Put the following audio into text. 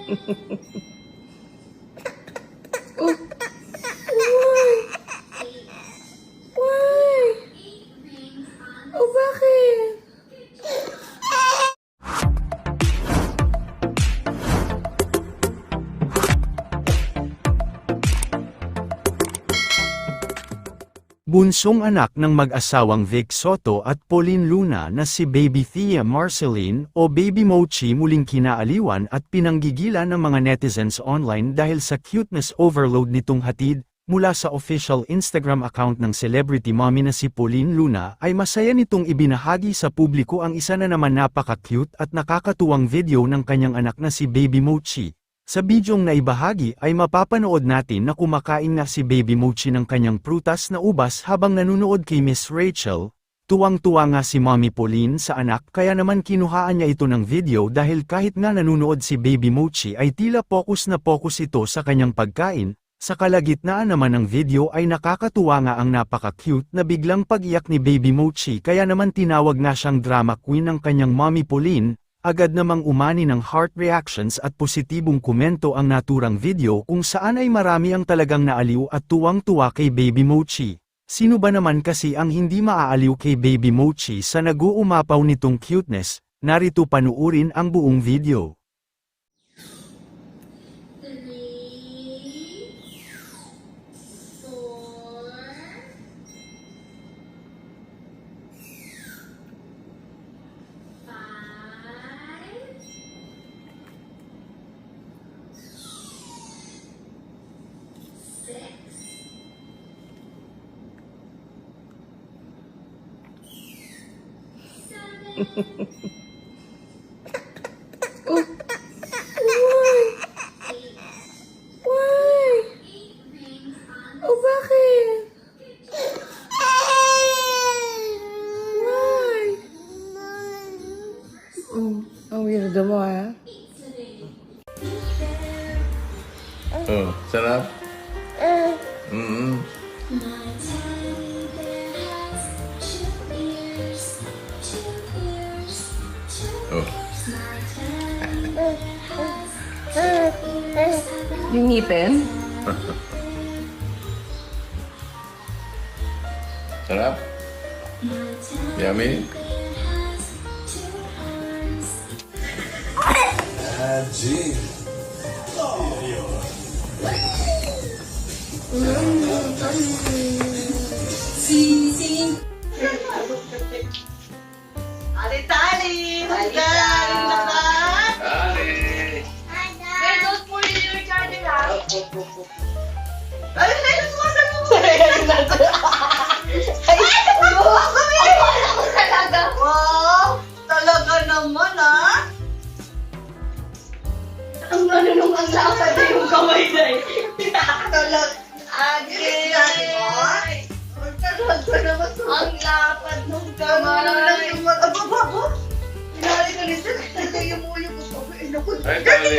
Oh, why? Why? Oh, bakit? Bunsong anak ng mag-asawang Vic Soto at Pauline Luna na si Baby Thea Marceline o Baby Mochi muling kinaaliwan at pinanggigilan ng mga netizens online dahil sa cuteness overload nitong hatid. Mula sa official Instagram account ng celebrity mommy na si Pauline Luna ay masaya nitong ibinahagi sa publiko ang isa na naman napaka-cute at nakakatuwang video ng kanyang anak na si Baby Mochi. Sa bidyong naibahagi ay mapapanood natin na kumakain nga si Baby Mochi ng kanyang prutas na ubas habang nanunood kay Miss Rachel. Tuwang-tuwa nga si Mommy Pauline sa anak kaya naman kinuhaan niya ito ng video dahil kahit nga nanunood si Baby Mochi ay tila focus na focus ito sa kanyang pagkain. Sa kalagitnaan naman ng video ay nakakatuwa nga ang napaka-cute na biglang pag-iyak ni Baby Mochi kaya naman tinawag nga siyang drama queen ng kanyang Mommy Pauline. Agad namang umani ng heart reactions at positibong komento ang naturang video kung saan ay marami ang talagang naaliw at tuwang-tuwa kay Baby Mochi. Sino ba naman kasi ang hindi maaaliw kay Baby Mochi sa nag-uumapaw nitong cuteness? Narito panuurin ang buong video. Oh, why? Why? Oh, bakit? Why? Oh, ang weirdo mo, ha? Oh, sarap. Oh. Yung ngipin? Sarap. Yummy. Tali! Magaling naman! Dali. Hey, don't pull your charger ha! Ay, sumasan mo! Ay, ako talaga! Wow! Talaga naman ha! Ang nung ang lapad na yung kamay na eh. Talaga! Agay! Talaga naman ang lapad nung kamay! Ababa! Pinari ka ni Sir, kaya mo yung gusto ko. Ay, dali.